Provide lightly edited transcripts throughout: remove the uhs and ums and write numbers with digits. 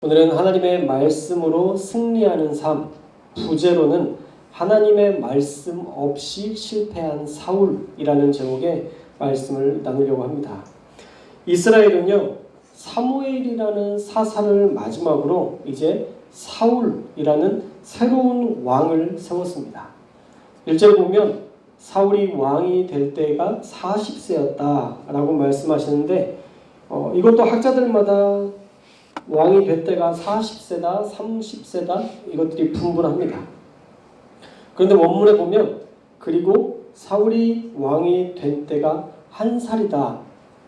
오늘은 하나님의 말씀으로 승리하는 삶, 부제로는 하나님의 말씀 없이 실패한 사울이라는 제목의 말씀을 나누려고 합니다. 이스라엘은요, 사무엘이라는 사사를 마지막으로 이제 사울이라는 새로운 왕을 세웠습니다. 1절에 보면 사울이 왕이 될 때가 40세였다라고 말씀하시는데 이것도 학자들마다 왕이 될 때가 40세다, 30세다 이것들이 분분합니다. 그런데 원문에 보면 그리고 사울이 왕이 된 때가 1살이다.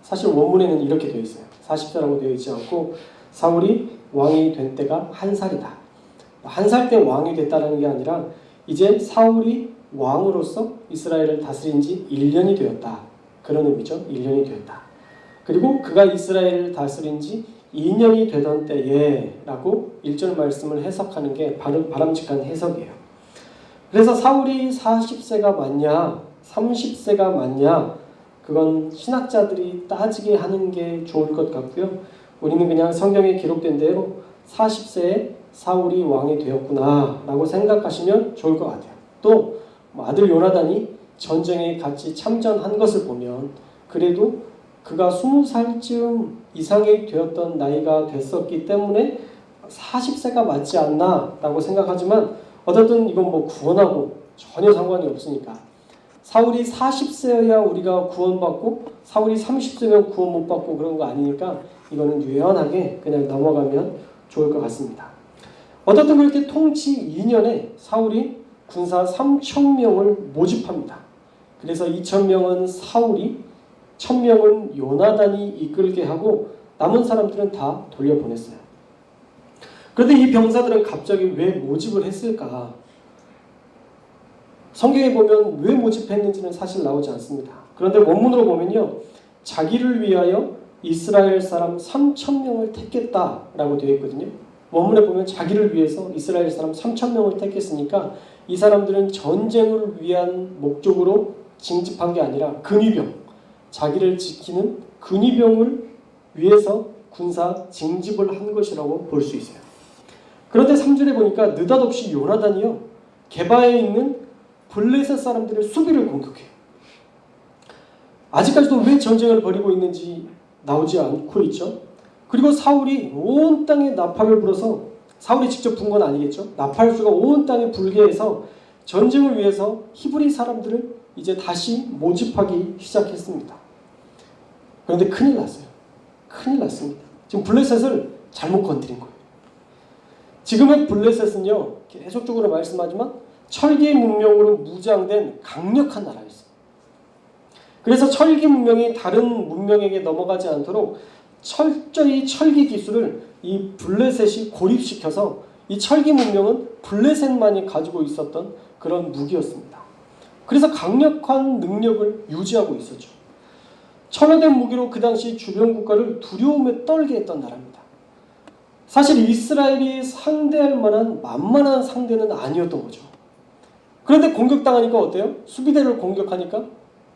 사실 원문에는 이렇게 되어 있어요. 40세라고 되어 있지 않고 사울이 왕이 된 때가 1살이다. 1살 때 왕이 됐다는 게 아니라 이제 사울이 왕으로서 이스라엘을 다스린 지 1년이 되었다. 그런 의미죠. 1년이 되었다. 그리고 그가 이스라엘을 다스린 지 2년이 되던 때에 라고 1절 말씀을 해석하는 게 바람직한 해석이에요. 그래서 사울이 40세가 맞냐 30세가 맞냐 그건 신학자들이 따지게 하는 게 좋을 것 같고요. 우리는 그냥 성경에 기록된 대로 40세에 사울이 왕이 되었구나 라고 생각하시면 좋을 것 같아요. 또 아들 요나단이 전쟁에 같이 참전한 것을 보면 그래도 그가 20살쯤 이상이 되었던 나이가 됐었기 때문에 40세가 맞지 않나 라고 생각하지만 어쨌든 이건 구원하고 전혀 상관이 없으니까 사울이 40세여야 우리가 구원받고 사울이 30세면 구원 못 받고 그런 거 아니니까 이거는 유연하게 그냥 넘어가면 좋을 것 같습니다. 어쨌든 그렇게 통치 2년에 사울이 군사 3,000명을 모집합니다. 그래서 2,000명은 사울이 1,000명은 요나단이 이끌게 하고 남은 사람들은 다 돌려보냈어요. 그런데 이 병사들은 갑자기 왜 모집을 했을까? 성경에 보면 왜 모집했는지는 사실 나오지 않습니다. 그런데 원문으로 보면요, 자기를 위하여 이스라엘 사람 3,000명을 택했다라고 되어 있거든요. 원문에 보면 자기를 위해서 이스라엘 사람 3,000명을 택했으니까 이 사람들은 전쟁을 위한 목적으로 징집한 게 아니라 근위병, 자기를 지키는 근위병을 위해서 군사 징집을 한 것이라고 볼 수 있어요. 그런데 3절에 보니까 느닷없이 요나단이요, 게바에 있는 블레셋 사람들의 수비를 공격해요. 아직까지도 왜 전쟁을 벌이고 있는지 나오지 않고 있죠. 그리고 사울이 온 땅에 나팔을 불어서, 사울이 직접 분 건 아니겠죠. 나팔수가 온 땅에 불게 해서 전쟁을 위해서 히브리 사람들을 이제 다시 모집하기 시작했습니다. 그런데 큰일 났어요. 큰일 났습니다. 지금 블레셋을 잘못 건드린 거예요. 지금의 블레셋은요, 계속적으로 말씀하지만 철기 문명으로 무장된 강력한 나라였어요. 그래서 철기 문명이 다른 문명에게 넘어가지 않도록 철저히 철기 기술을 이 블레셋이 고립시켜서 이 철기 문명은 블레셋만이 가지고 있었던 그런 무기였습니다. 그래서 강력한 능력을 유지하고 있었죠. 천하된 무기로 그 당시 주변 국가를 두려움에 떨게 했던 나라입니다. 사실 이스라엘이 상대할 만한 만만한 상대는 아니었던 거죠. 그런데 공격당하니까 어때요? 수비대를 공격하니까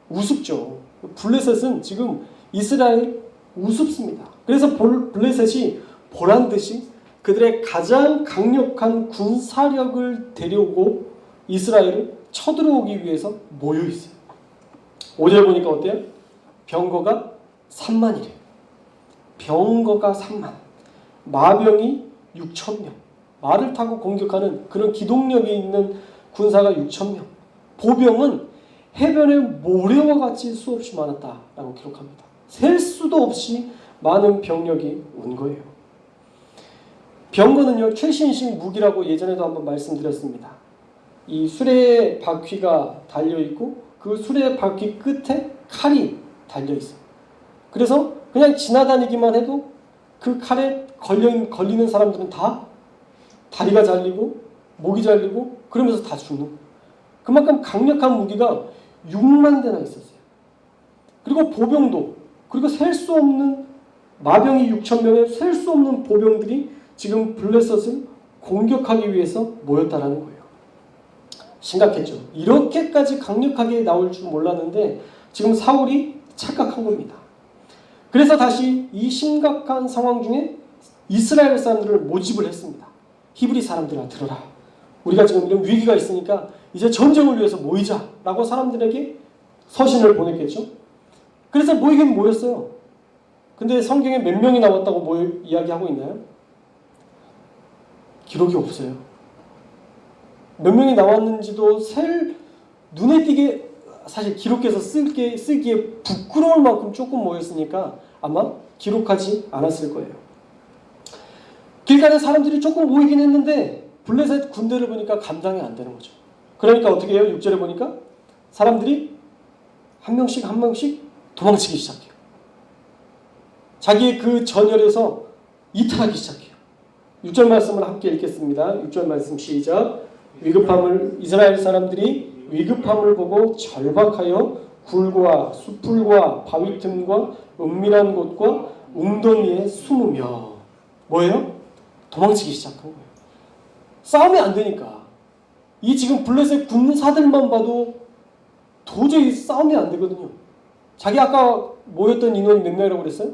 우습죠. 블레셋은 지금 이스라엘 우습습니다. 그래서 블레셋이 보란듯이 그들의 가장 강력한 군사력을 데려오고 이스라엘을 쳐들어오기 위해서 모여있어요. 5절 보니까 어때요? 병거가 3만이래요. 병거가 3만. 마병이 6,000명. 말을 타고 공격하는 그런 기동력이 있는 군사가 6,000명. 보병은 해변의 모래와 같이 수없이 많았다라고 기록합니다. 셀 수도 없이 많은 병력이 온 거예요. 병거는요, 최신식 무기라고 예전에도 한번 말씀드렸습니다. 이 수레 바퀴가 달려있고 그 수레 바퀴 끝에 칼이 달려있어요. 그래서 그냥 지나다니기만 해도 그 칼에 걸리는 사람들은 다 다리가 잘리고 목이 잘리고 그러면서 다 죽는 거예요. 그만큼 강력한 무기가 6만 대나 있었어요. 그리고 보병도, 그리고 셀 수 없는 마병이 6,000명에 셀 수 없는 보병들이 지금 블레셋을 공격하기 위해서 모였다라는 거예요. 심각했죠. 이렇게까지 강력하게 나올 줄 몰랐는데 지금 사울이 착각한 겁니다. 그래서 다시 이 심각한 상황 중에 이스라엘 사람들을 모집을 했습니다. 히브리 사람들아 들어라. 우리가 지금 이런 위기가 있으니까 이제 전쟁을 위해서 모이자라고 사람들에게 서신을 보냈겠죠. 그래서 모이긴 모였어요. 근데 성경에 몇 명이 나왔다고 이야기하고 있나요? 기록이 없어요. 몇 명이 나왔는지도 눈에 띄게 사실 기록해서 쓰기에 부끄러울 만큼 조금 모였으니까 아마 기록하지 않았을 거예요. 길가에 사람들이 조금 모이긴 했는데 블레셋 군대를 보니까 감당이 안 되는 거죠. 그러니까 어떻게 해요? 6절에 보니까 사람들이 한 명씩 도망치기 시작해요. 자기의 그 전열에서 이탈하기 시작해요. 6절 말씀을 함께 읽겠습니다. 6절 말씀 시작. 이스라엘 사람들이 위급함을 보고 절박하여 굴과 수풀과 바위 틈과 은밀한 곳과 웅덩이에 숨으며 뭐예요? 도망치기 시작한 거예요. 싸움이 안 되니까. 이 지금 블레셋 군사들만 봐도 도저히 싸움이 안 되거든요. 자기 아까 모였던 인원이 몇 명이라고 그랬어요?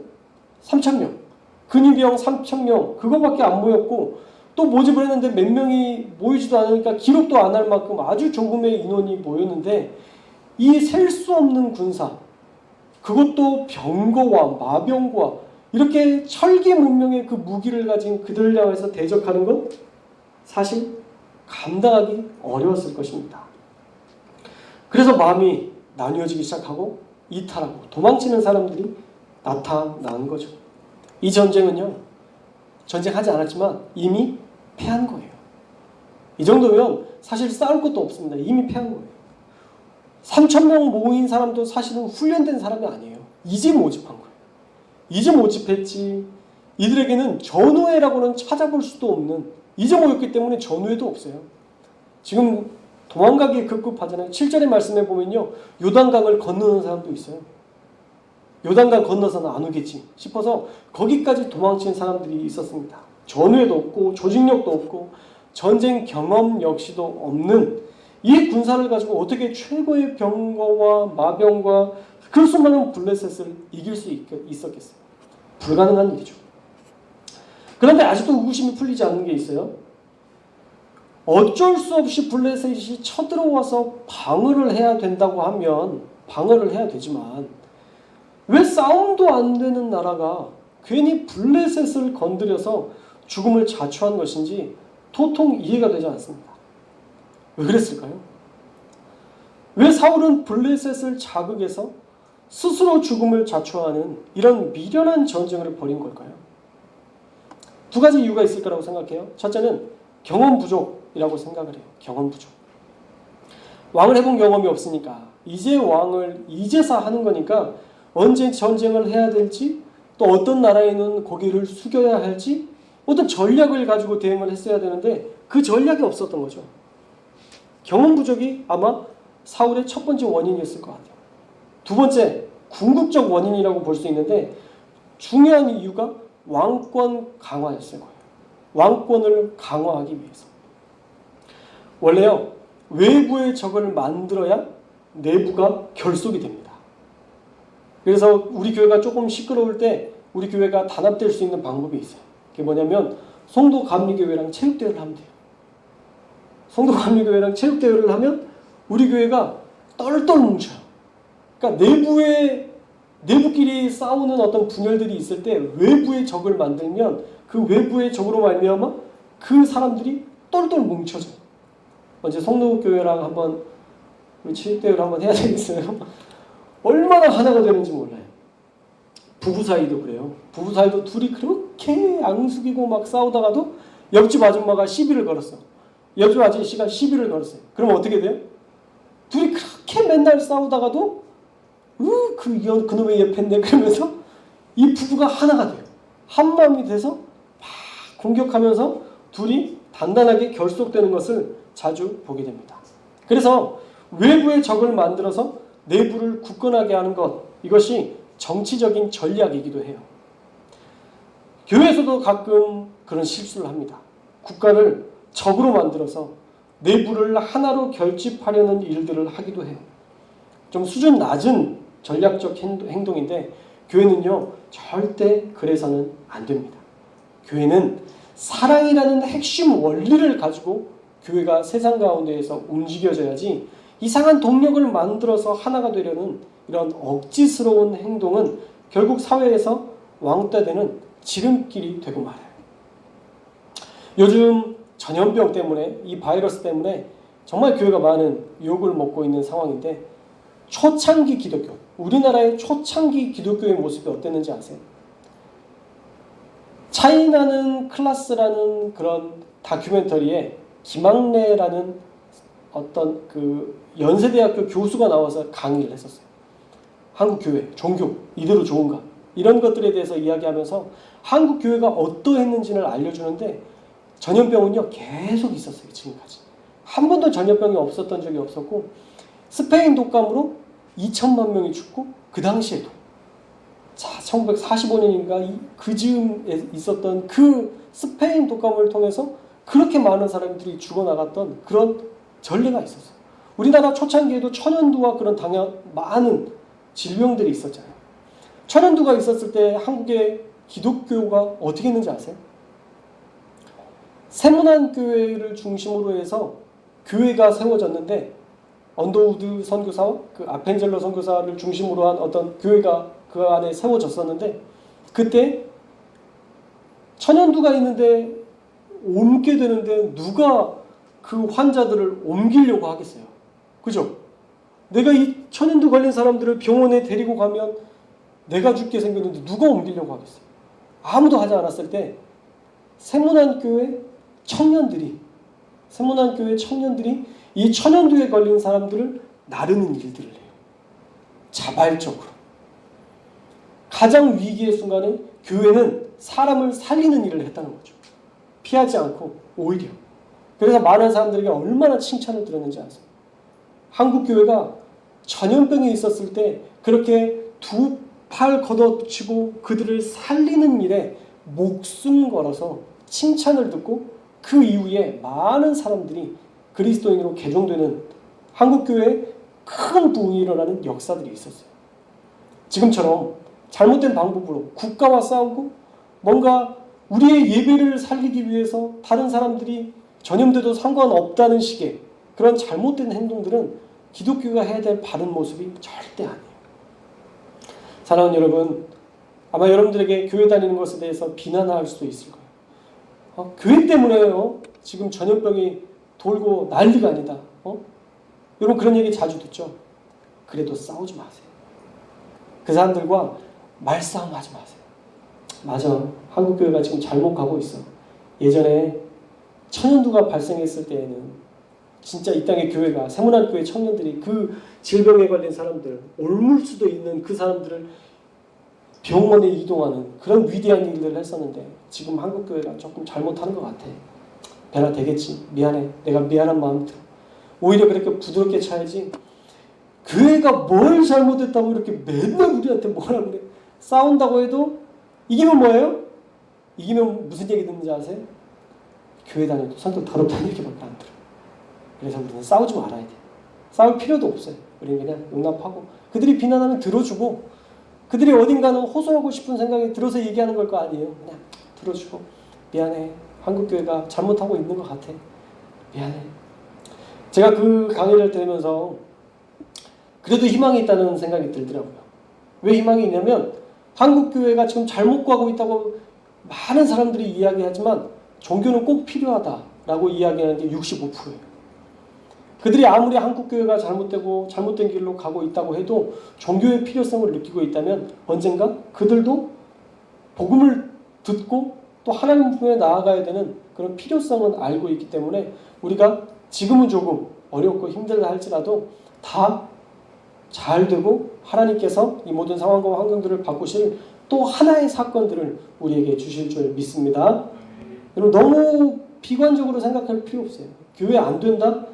3,000명. 근위병 3,000명. 그거밖에 안 모였고 또 모집을 했는데 몇 명이 모이지도 않으니까 기록도 안 할 만큼 아주 조금의 인원이 모였는데 이 셀 수 없는 군사, 그것도 병거와 마병과 이렇게 철기 문명의 그 무기를 가진 그들을 향해서 대적하는 건 사실 감당하기 어려웠을 것입니다. 그래서 마음이 나뉘어지기 시작하고 이탈하고 도망치는 사람들이 나타난 거죠. 이 전쟁은요, 전쟁하지 않았지만 이미 패한 거예요. 이 정도면 사실 싸울 것도 없습니다. 이미 패한 거예요. 3,000명 모인 사람도 사실은 훈련된 사람이 아니에요. 이제 모집한 거예요. 이제 모집했지. 이들에게는 전우회라고는 찾아볼 수도 없는, 이제 모였기 때문에 전우회도 없어요. 지금 도망가기에 급급하잖아요. 7절의 말씀에 보면요, 요단강을 건너는 사람도 있어요. 요단강 건너서는 안 오겠지 싶어서 거기까지 도망친 사람들이 있었습니다. 전우회도 없고 조직력도 없고 전쟁 경험 역시도 없는 이 군사를 가지고 어떻게 최고의 병거와 마병과 그 수많은 블레셋을 이길 수 있었겠어요? 불가능한 일이죠. 그런데 아직도 의구심이 풀리지 않는 게 있어요. 어쩔 수 없이 블레셋이 쳐들어와서 방어를 해야 된다고 하면 방어를 해야 되지만 왜 싸움도 안 되는 나라가 괜히 블레셋을 건드려서 죽음을 자초한 것인지 도통 이해가 되지 않습니다. 왜 그랬을까요? 왜 사울은 블레셋을 자극해서 스스로 죽음을 자초하는 이런 미련한 전쟁을 벌인 걸까요? 두 가지 이유가 있을 거라고 생각해요. 첫째는 경험 부족이라고 생각을 해요. 경험 부족. 왕을 해본 경험이 없으니까 이제 왕을 이제서 하는 거니까 언제 전쟁을 해야 될지 또 어떤 나라에는 고개를 숙여야 할지 어떤 전략을 가지고 대응을 했어야 되는데 그 전략이 없었던 거죠. 경험 부족이 아마 사울의 첫 번째 원인이었을 것 같아요. 두 번째, 궁극적 원인이라고 볼 수 있는데 중요한 이유가 왕권 강화였을 거예요. 왕권을 강화하기 위해서. 원래요, 외부의 적을 만들어야 내부가 결속이 됩니다. 그래서 우리 교회가 조금 시끄러울 때 우리 교회가 단합될 수 있는 방법이 있어요. 그게 뭐냐면 송도 감리교회랑 체육대회를 하면 돼요. 송도 감리교회랑 체육대회를 하면 우리 교회가 똘똘 뭉쳐요. 그러니까 내부끼리 싸우는 어떤 분열들이 있을 때 외부의 적을 만들면 그 외부의 적으로 말미암아 그 사람들이 똘똘 뭉쳐져요. 언제 송도교회랑 한번 우리 체육대회를 한번 해야 되겠어요? 얼마나 하나가 되는지 몰라요. 부부 사이도 그래요. 부부 사이도 둘이 그렇게 앙숙이고 막 싸우다가도 옆집 아줌마가 시비를 걸었어. 옆집 아저씨가 시비를 걸었어요. 그럼 어떻게 돼요? 둘이 그렇게 맨날 싸우다가도 그놈의 옆했네 그러면서 이 부부가 하나가 돼요. 한 마음이 돼서 막 공격하면서 둘이 단단하게 결속되는 것을 자주 보게 됩니다. 그래서 외부의 적을 만들어서 내부를 굳건하게 하는 것, 이것이 정치적인 전략이기도 해요. 교회에서도 가끔 그런 실수를 합니다. 국가를 적으로 만들어서 내부를 하나로 결집하려는 일들을 하기도 해요. 좀 수준 낮은 전략적 행동인데 교회는요 절대 그래서는 안 됩니다. 교회는 사랑이라는 핵심 원리를 가지고 교회가 세상 가운데에서 움직여져야지 이상한 동력을 만들어서 하나가 되려는 이런 억지스러운 행동은 결국 사회에서 왕따 되는 지름길이 되고 말아요. 요즘 전염병 때문에, 이 바이러스 때문에 정말 교회가 많은 욕을 먹고 있는 상황인데, 초창기 기독교, 우리나라의 초창기 기독교의 모습이 어땠는지 아세요? 차이나는 클라스라는 그런 다큐멘터리에 김학래라는 어떤 그 연세대학교 교수가 나와서 강의를 했었어요. 한국 교회, 종교 이대로 좋은가? 이런 것들에 대해서 이야기하면서 한국 교회가 어떠했는지를 알려주는데, 전염병은요 계속 있었어요. 지금까지 한 번도 전염병이 없었던 적이 없었고, 스페인 독감으로 2천만 명이 죽고, 그 당시에도 1945년인가 그 즈음에 있었던 그 스페인 독감을 통해서 그렇게 많은 사람들이 죽어나갔던 그런 전례가 있었어요. 우리나라 초창기에도 천연두와 그런 많은 질병들이 있었잖아요. 천연두가 있었을 때 한국의 기독교가 어떻게 했는지 아세요? 세문안교회를 중심으로 해서 교회가 세워졌는데, 언더우드 선교사와 그 아펜젤러 선교사를 중심으로 한 어떤 교회가 그 안에 세워졌었는데, 그때 천연두가 있는데 옮게 되는데 누가 그 환자들을 옮기려고 하겠어요? 그죠? 내가 이 천연두 걸린 사람들을 병원에 데리고 가면 내가 죽게 생겼는데 누가 옮기려고 하겠어요? 아무도 하지 않았을 때 세문안교회 청년들이 이 천연두에 걸린 사람들을 나르는 일들을 해요. 자발적으로. 가장 위기의 순간에 교회는 사람을 살리는 일을 했다는 거죠. 피하지 않고 오히려. 그래서 많은 사람들에게 얼마나 칭찬을 들었는지 아세요? 한국 교회가 전염병이 있었을 때 그렇게 두 팔 걷어붙이고 그들을 살리는 일에 목숨 걸어서 칭찬을 듣고, 그 이후에 많은 사람들이 그리스도인으로 개종되는 한국 교회에 큰 부흥이 일어나는 역사들이 있었어요. 지금처럼 잘못된 방법으로 국가와 싸우고 뭔가 우리의 예배를 살리기 위해서 다른 사람들이 전염돼도 상관없다는 식의 그런 잘못된 행동들은 기독교가 해야 될 바른 모습이 절대 아니에요. 사랑하는 여러분, 아마 여러분들에게 교회 다니는 것에 대해서 비난할 수도 있을 거예요. 교회 때문에요 지금 전염병이 돌고 난리가 아니다. 여러분 그런 얘기 자주 듣죠? 그래도 싸우지 마세요. 그 사람들과 말싸움하지 마세요. 맞아, 한국교회가 지금 잘못 가고 있어. 예전에 천연두가 발생했을 때에는 진짜 이 땅의 교회가, 세문안교회 청년들이 그 질병에 걸린 사람들, 옮을 수도 있는 그 사람들을 병원에 이동하는 그런 위대한 일들을 했었는데, 지금 한국교회가 조금 잘못하는 것 같아. 배나 되겠지. 미안해. 내가 미안한 마음 들어. 오히려 그렇게 부드럽게 차야지. 교회가 뭘 잘못했다고 이렇게 맨날 우리한테 뭐라 그래. 싸운다고 해도 이기면 뭐예요? 이기면 무슨 얘기 듣는지 아세요? 교회 다녀도 성격 더럽다는 얘기밖에 안 들어. 그래서 우리는 싸우지 말아야 돼. 싸울 필요도 없어요. 우리는 그냥 용납하고, 그들이 비난하면 들어주고, 그들이 어딘가는 호소하고 싶은 생각이 들어서 얘기하는 걸 거 아니에요. 그냥 들어주고, 미안해. 한국교회가 잘못하고 있는 것 같아. 미안해. 제가 그 강의를 들으면서 그래도 희망이 있다는 생각이 들더라고요. 왜 희망이 있냐면, 한국교회가 지금 잘못 가고 있다고 많은 사람들이 이야기하지만 종교는 꼭 필요하다라고 이야기하는 게 65%예요. 그들이 아무리 한국교회가 잘못되고 잘못된 길로 가고 있다고 해도 종교의 필요성을 느끼고 있다면 언젠가 그들도 복음을 듣고 또 하나님 품에 나아가야 되는 그런 필요성은 알고 있기 때문에, 우리가 지금은 조금 어렵고 힘들다 할지라도 다 잘 되고 하나님께서 이 모든 상황과 환경들을 바꾸실 또 하나의 사건들을 우리에게 주실 줄 믿습니다. 여러분 너무 비관적으로 생각할 필요 없어요. 교회 안 된다?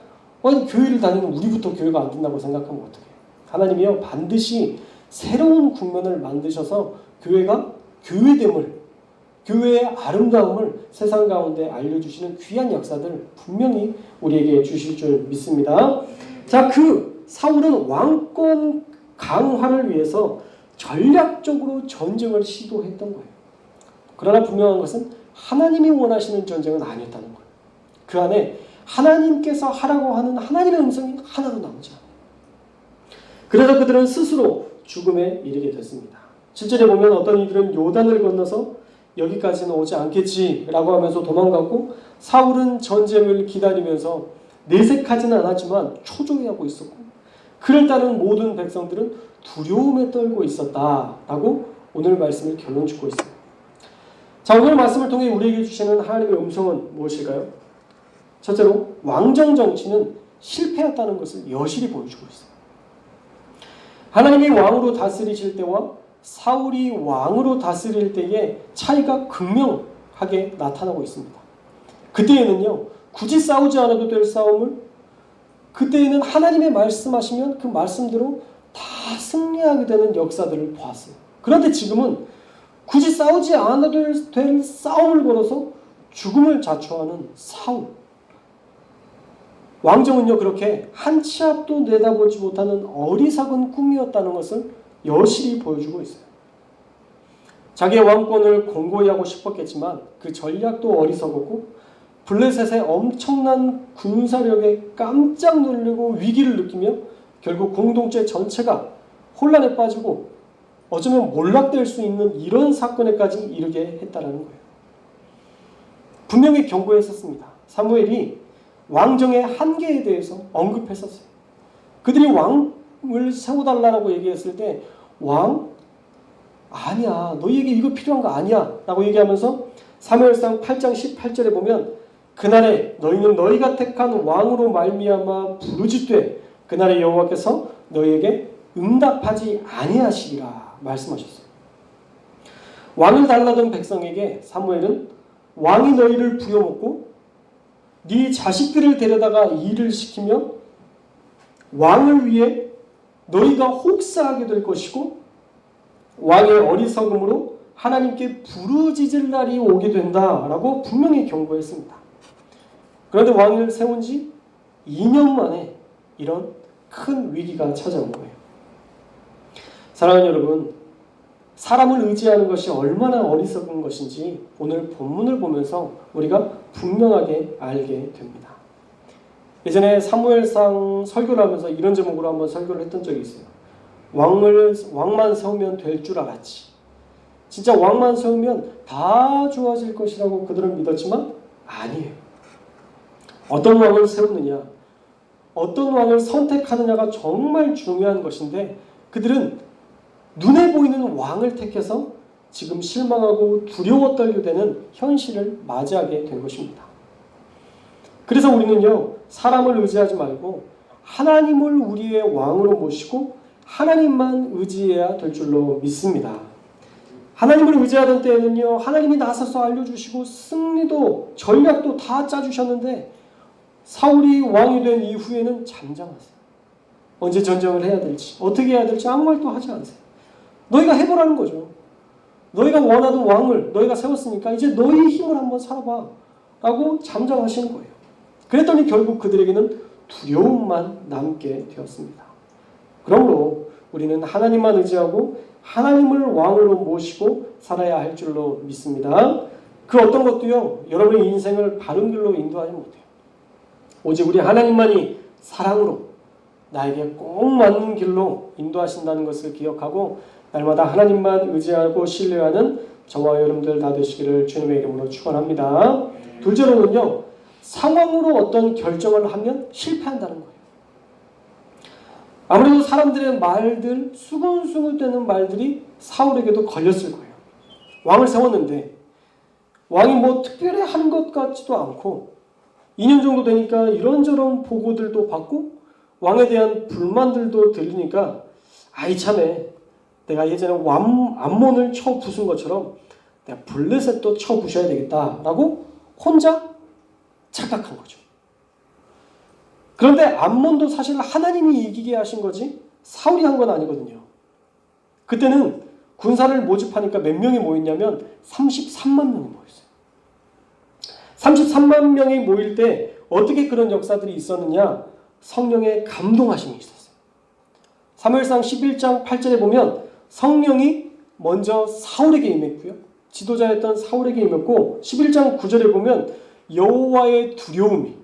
아니, 교회를 다니는 우리부터 교회가 안 된다고 생각하면 어떡해요? 하나님이요 반드시 새로운 국면을 만드셔서 교회가 교회됨을, 교회의 아름다움을 세상 가운데 알려주시는 귀한 역사들 분명히 우리에게 주실 줄 믿습니다. 자, 그 사울은 왕권 강화를 위해서 전략적으로 전쟁을 시도했던 거예요. 그러나 분명한 것은 하나님이 원하시는 전쟁은 아니었다는 거예요. 그 안에 하나님께서 하라고 하는 하나님의 음성이 하나도 나오지 않아요. 그래서 그들은 스스로 죽음에 이르게 됐습니다. 7절에 보면 어떤 이들은 요단을 건너서 여기까지는 오지 않겠지라고 하면서 도망갔고, 사울은 전쟁을 기다리면서 내색하지는 않았지만 초조해하고 있었고, 그를 따른 모든 백성들은 두려움에 떨고 있었다라고 오늘 말씀을 결론 짓고 있습니다. 자, 오늘 말씀을 통해 우리에게 주시는 하나님의 음성은 무엇일까요? 첫째로 왕정 정치는 실패했다는 것을 여실히 보여주고 있어요. 하나님이 왕으로 다스리실 때와 사울이 왕으로 다스릴 때의 차이가 극명하게 나타나고 있습니다. 그때에는요, 굳이 싸우지 않아도 될 싸움을, 그때에는 하나님의 말씀하시면 그 말씀대로 다 승리하게 되는 역사들을 보았어요. 그런데 지금은 굳이 싸우지 않아도 될 싸움을 걸어서 죽음을 자초하는 사울. 왕정은요, 그렇게 한 치 앞도 내다보지 못하는 어리석은 꿈이었다는 것을 여실히 보여주고 있어요. 자기의 왕권을 공고히 하고 싶었겠지만 그 전략도 어리석었고, 블레셋의 엄청난 군사력에 깜짝 놀라고 위기를 느끼며 결국 공동체 전체가 혼란에 빠지고 어쩌면 몰락될 수 있는 이런 사건에까지 이르게 했다는 거예요. 분명히 경고했었습니다. 사무엘이 왕정의 한계에 대해서 언급했었어요. 그들이 왕을 세워달라고 얘기했을 때, 왕? 아니야, 너희에게 이거 필요한 거 아니야 라고 얘기하면서 사무엘상 8장 18절에 보면, 그날에 너희는 너희가 택한 왕으로 말미암아 부르짖되 그날에 여호와께서 너희에게 응답하지 아니하시리라 말씀하셨어요. 왕을 달라던 백성에게 사무엘은 왕이 너희를 부려먹고 네 자식들을 데려다가 일을 시키며 왕을 위해 너희가 혹사하게 될 것이고 왕의 어리석음으로 하나님께 부르짖을 날이 오게 된다라고 분명히 경고했습니다. 그런데 왕을 세운 지 2년 만에 이런 큰 위기가 찾아온 거예요. 사랑하는 여러분, 사람을 의지하는 것이 얼마나 어리석은 것인지 오늘 본문을 보면서 우리가 분명하게 알게 됩니다. 예전에 사무엘상 설교를 하면서 이런 제목으로 한번 설교를 했던 적이 있어요. 왕만 세우면 될 줄 알았지. 진짜 왕만 세우면 다 좋아질 것이라고 그들은 믿었지만 아니에요. 어떤 왕을 세우느냐, 어떤 왕을 선택하느냐가 정말 중요한 것인데, 그들은 눈에 보이는 왕을 택해서 지금 실망하고 두려워 떨려대는 현실을 맞이하게 된 것입니다. 그래서 우리는요, 사람을 의지하지 말고 하나님을 우리의 왕으로 모시고 하나님만 의지해야 될 줄로 믿습니다. 하나님을 의지하던 때에는요, 하나님이 나서서 알려주시고 승리도 전략도 다 짜주셨는데, 사울이 왕이 된 이후에는 잠잠하세요. 언제 전쟁을 해야 될지, 어떻게 해야 될지 아무 말도 하지 않으세요. 너희가 해보라는 거죠. 너희가 원하던 왕을 너희가 세웠으니까 이제 너희 힘을 한번 살아봐 라고 잠잠하시는 거예요. 그랬더니 결국 그들에게는 두려움만 남게 되었습니다. 그러므로 우리는 하나님만 의지하고 하나님을 왕으로 모시고 살아야 할 줄로 믿습니다. 그 어떤 것도요, 여러분의 인생을 바른 길로 인도하지 못해요. 오직 우리 하나님만이 사랑으로 나에게 꼭 맞는 길로 인도하신다는 것을 기억하고 날마다 하나님만 의지하고 신뢰하는 저와 여러분들 다 되시기를 주님의 이름으로 축원합니다. 둘째로는요, 상황으로 어떤 결정을 하면 실패한다는 거예요. 아무래도 사람들의 말들, 수근수근대는 말들이 사울에게도 걸렸을 거예요. 왕을 세웠는데 왕이 뭐 특별히 한 것 같지도 않고 2년 정도 되니까 이런저런 보고들도 받고 왕에 대한 불만들도 들리니까 아이 참에 내가 예전에 암몬을 쳐 부순 것처럼 내가 블레셋도 쳐 부셔야 되겠다라고 혼자 착각한 거죠. 그런데 암몬도 사실 하나님이 이기게 하신 거지 사울이 한 건 아니거든요. 그때는 군사를 모집하니까 몇 명이 모였냐면 33만 명이 모였어요. 33만 명이 모일 때 어떻게 그런 역사들이 있었느냐? 성령의 감동하심이 있었어요. 사무엘상 11장 8절에 보면 성령이 먼저 사울에게 임했고요. 지도자였던 사울에게 임했고 11장 9절에 보면 여호와의 두려움이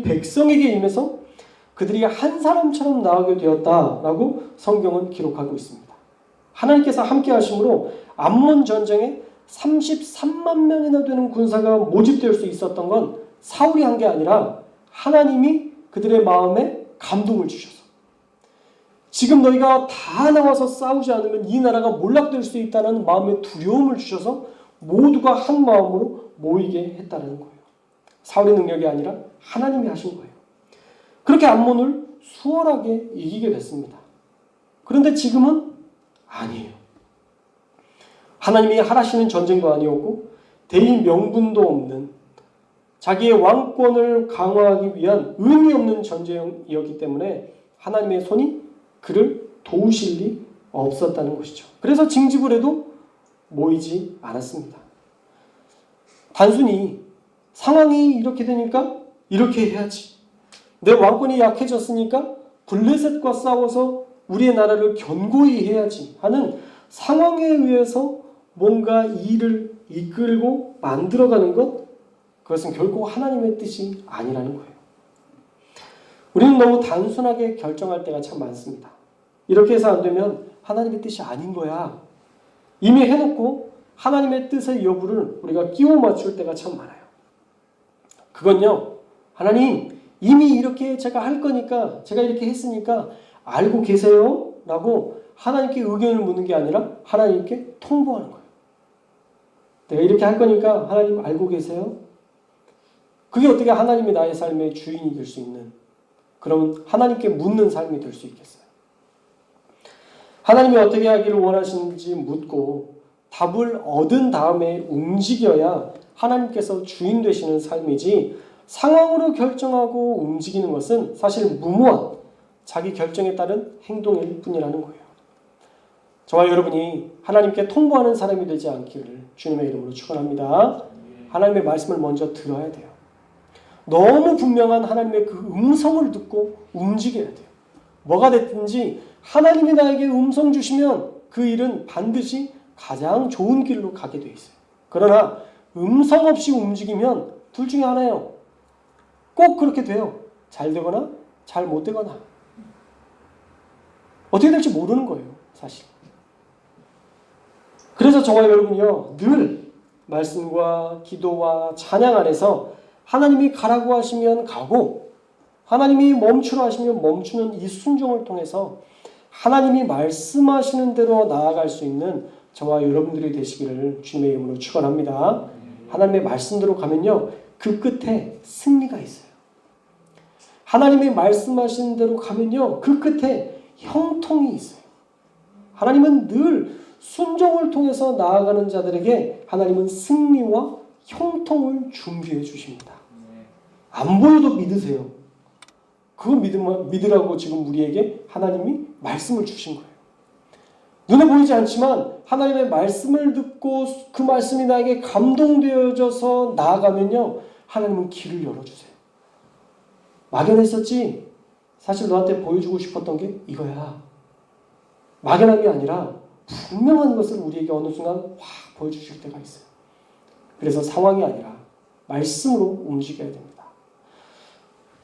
백성에게 임해서 그들이 한 사람처럼 나오게 되었다라고 성경은 기록하고 있습니다. 하나님께서 함께 하심으로 암몬 전쟁에 33만 명이나 되는 군사가 모집될 수 있었던 건 사울이 한 게 아니라 하나님이 그들의 마음에 감동을 주셔서 지금 너희가 다 나와서 싸우지 않으면 이 나라가 몰락될 수 있다는 마음의 두려움을 주셔서 모두가 한 마음으로 모이게 했다는 거예요. 사울의 능력이 아니라 하나님이 하신 거예요. 그렇게 암몬을 수월하게 이기게 됐습니다. 그런데 지금은 아니에요. 하나님이 하라시는 전쟁도 아니었고 대의 명분도 없는 자기의 왕권을 강화하기 위한 의미 없는 전쟁이었기 때문에 하나님의 손이 그를 도우실 리 없었다는 것이죠. 그래서 징집을 해도 모이지 않았습니다. 단순히 상황이 이렇게 되니까 이렇게 해야지. 내 왕권이 약해졌으니까 블레셋과 싸워서 우리의 나라를 견고히 해야지 하는 상황에 의해서 뭔가 일을 이끌고 만들어가는 것, 그것은 결코 하나님의 뜻이 아니라는 거예요. 우리는 너무 단순하게 결정할 때가 참 많습니다. 이렇게 해서 안 되면 하나님의 뜻이 아닌 거야. 이미 해놓고 하나님의 뜻의 여부를 우리가 끼워 맞출 때가 참 많아요. 그건요, 하나님 이미 이렇게 제가 할 거니까, 제가 이렇게 했으니까 알고 계세요? 라고 하나님께 의견을 묻는 게 아니라 하나님께 통보하는 거예요. 내가 이렇게 할 거니까 하나님 알고 계세요? 그게 어떻게 하나님이 나의 삶의 주인이 될 수 있는, 그럼 하나님께 묻는 삶이 될 수 있겠어요? 하나님이 어떻게 하기를 원하시는지 묻고 답을 얻은 다음에 움직여야 하나님께서 주인 되시는 삶이지, 상황으로 결정하고 움직이는 것은 사실 무모한 자기 결정에 따른 행동일 뿐이라는 거예요. 저와 여러분이 하나님께 통보하는 사람이 되지 않기를 주님의 이름으로 축원합니다. 하나님의 말씀을 먼저 들어야 돼요. 너무 분명한 하나님의 그 음성을 듣고 움직여야 돼요. 뭐가 됐든지 하나님이 나에게 음성 주시면 그 일은 반드시 가장 좋은 길로 가게 돼 있어요. 그러나 음성 없이 움직이면 둘 중에 하나예요. 꼭 그렇게 돼요. 잘 되거나 잘 못 되거나. 어떻게 될지 모르는 거예요, 사실. 그래서 저와 여러분이요, 늘 말씀과 기도와 찬양 안에서 하나님이 가라고 하시면 가고 하나님이 멈추라 하시면 멈추는 이 순종을 통해서 하나님이 말씀하시는 대로 나아갈 수 있는 저와 여러분들이 되시기를 주님의 이름으로 축원합니다. 하나님의 말씀대로 가면요, 그 끝에 승리가 있어요. 하나님이 말씀하신 대로 가면요, 그 끝에 형통이 있어요. 하나님은 늘 순종을 통해서 나아가는 자들에게 하나님은 승리와 형통을 준비해 주십니다. 안 보여도 믿으세요. 그거 믿으라고 지금 우리에게 하나님이 말씀을 주신 거예요. 눈에 보이지 않지만 하나님의 말씀을 듣고 그 말씀이 나에게 감동되어져서 나아가면요, 하나님은 길을 열어주세요. 막연했었지? 사실 너한테 보여주고 싶었던 게 이거야. 막연함이 아니라 분명한 것을 우리에게 어느 순간 확 보여주실 때가 있어요. 그래서 상황이 아니라 말씀으로 움직여야 됩니다.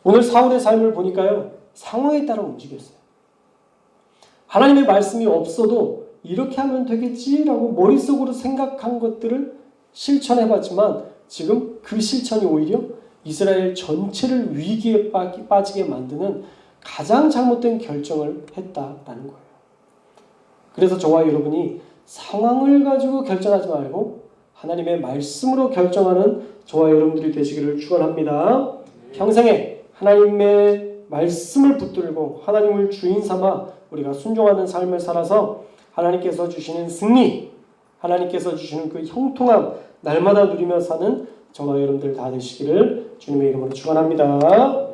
오늘 사울의 삶을 보니까요, 상황에 따라 움직였어요. 하나님의 말씀이 없어도 이렇게 하면 되겠지라고 머릿속으로 생각한 것들을 실천해봤지만 지금 그 실천이 오히려 이스라엘 전체를 위기에 빠지게 만드는 가장 잘못된 결정을 했다라는 거예요. 그래서 저와 여러분이 상황을 가지고 결정하지 말고 하나님의 말씀으로 결정하는 저와 여러분들이 되시기를 축원합니다. 평생에 하나님의 말씀을 붙들고 하나님을 주인 삼아 우리가 순종하는 삶을 살아서 하나님께서 주시는 승리, 하나님께서 주시는 그 형통함 날마다 누리며 사는 저와 여러분들 다 되시기를 주님의 이름으로 축원합니다.